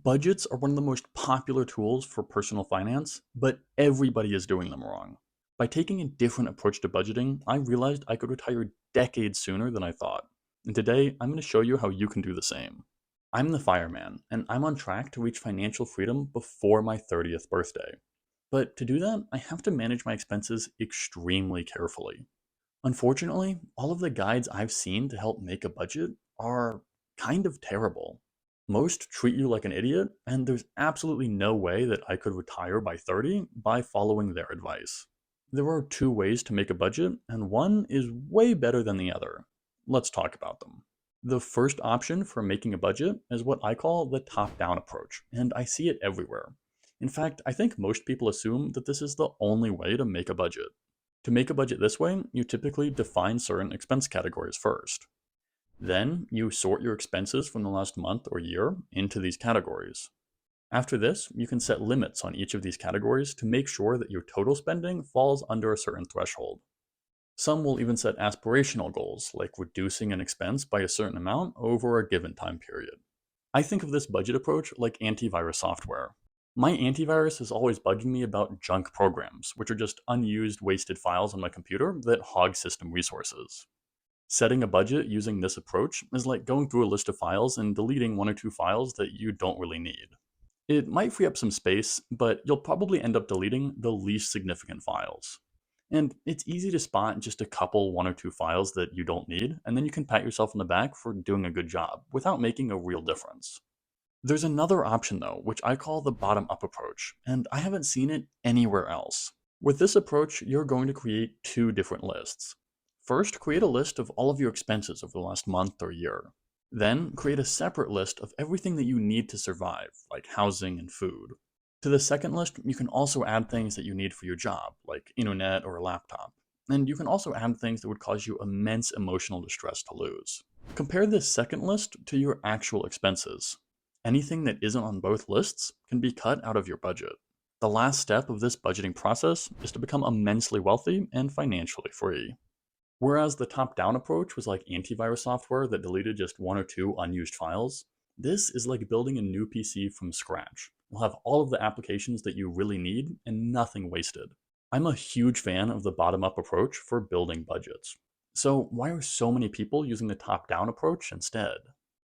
Budgets are one of the most popular tools for personal finance, but everybody is doing them wrong. By taking a different approach to budgeting, I realized I could retire decades sooner than I thought. And today, I'm going to show you how you can do the same. I'm the fireman, and I'm on track to reach financial freedom before my 30th birthday. But to do that, I have to manage my expenses extremely carefully. Unfortunately, all of the guides I've seen to help make a budget are kind of terrible. Most treat you like an idiot, and there's absolutely no way that I could retire by 30 by following their advice. There are two ways to make a budget, and one is way better than the other. Let's talk about them. The first option for making a budget is what I call the top-down approach, and I see it everywhere. In fact, I think most people assume that this is the only way to make a budget. To make a budget this way, you typically define certain expense categories first. Then, you sort your expenses from the last month or year into these categories. After this, you can set limits on each of these categories to make sure that your total spending falls under a certain threshold. Some will even set aspirational goals, like reducing an expense by a certain amount over a given time period. I think of this budget approach like antivirus software. My antivirus is always bugging me about junk programs, which are just unused, wasted files on my computer that hog system resources. Setting a budget using this approach is like going through a list of files and deleting one or two files that you don't really need. It might free up some space, but you'll probably end up deleting the least significant files. And it's easy to spot just a couple, one or two files that you don't need, and then you can pat yourself on the back for doing a good job without making a real difference. There's another option though, which I call the bottom-up approach, and I haven't seen it anywhere else. With this approach, you're going to create two different lists. First, create a list of all of your expenses over the last month or year. Then, create a separate list of everything that you need to survive, like housing and food. To the second list, you can also add things that you need for your job, like internet or a laptop. And you can also add things that would cause you immense emotional distress to lose. Compare this second list to your actual expenses. Anything that isn't on both lists can be cut out of your budget. The last step of this budgeting process is to become immensely wealthy and financially free. Whereas the top-down approach was like antivirus software that deleted just one or two unused files, this is like building a new PC from scratch. You'll have all of the applications that you really need and nothing wasted. I'm a huge fan of the bottom-up approach for building budgets. So why are so many people using the top-down approach instead?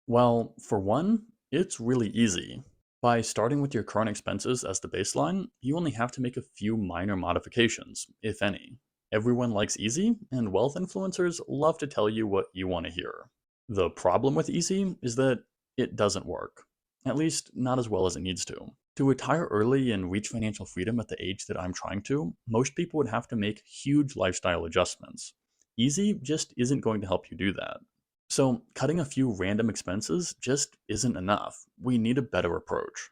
Well, for one, it's really easy. By starting with your current expenses as the baseline, you only have to make a few minor modifications, if any. Everyone likes easy, and wealth influencers love to tell you what you want to hear. The problem with easy is that it doesn't work. At least, not as well as it needs to. To retire early and reach financial freedom at the age that I'm trying to, most people would have to make huge lifestyle adjustments. Easy just isn't going to help you do that. So, cutting a few random expenses just isn't enough. We need a better approach.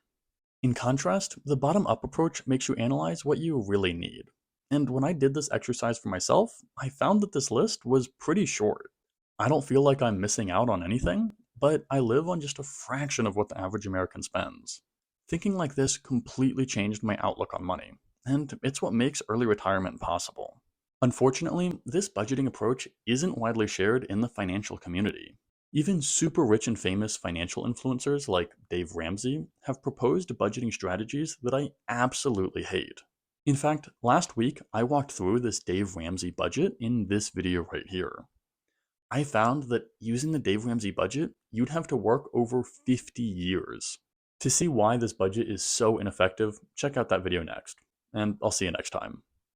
In contrast, the bottom-up approach makes you analyze what you really need. And when I did this exercise for myself, I found that this list was pretty short. I don't feel like I'm missing out on anything, but I live on just a fraction of what the average American spends. Thinking like this completely changed my outlook on money, and it's what makes early retirement possible. Unfortunately, this budgeting approach isn't widely shared in the financial community. Even super rich and famous financial influencers like Dave Ramsey have proposed budgeting strategies that I absolutely hate. In fact, last week I walked through this Dave Ramsey budget in this video right here. I found that using the Dave Ramsey budget, you'd have to work over 50 years. To see why this budget is so ineffective, check out that video next, and I'll see you next time.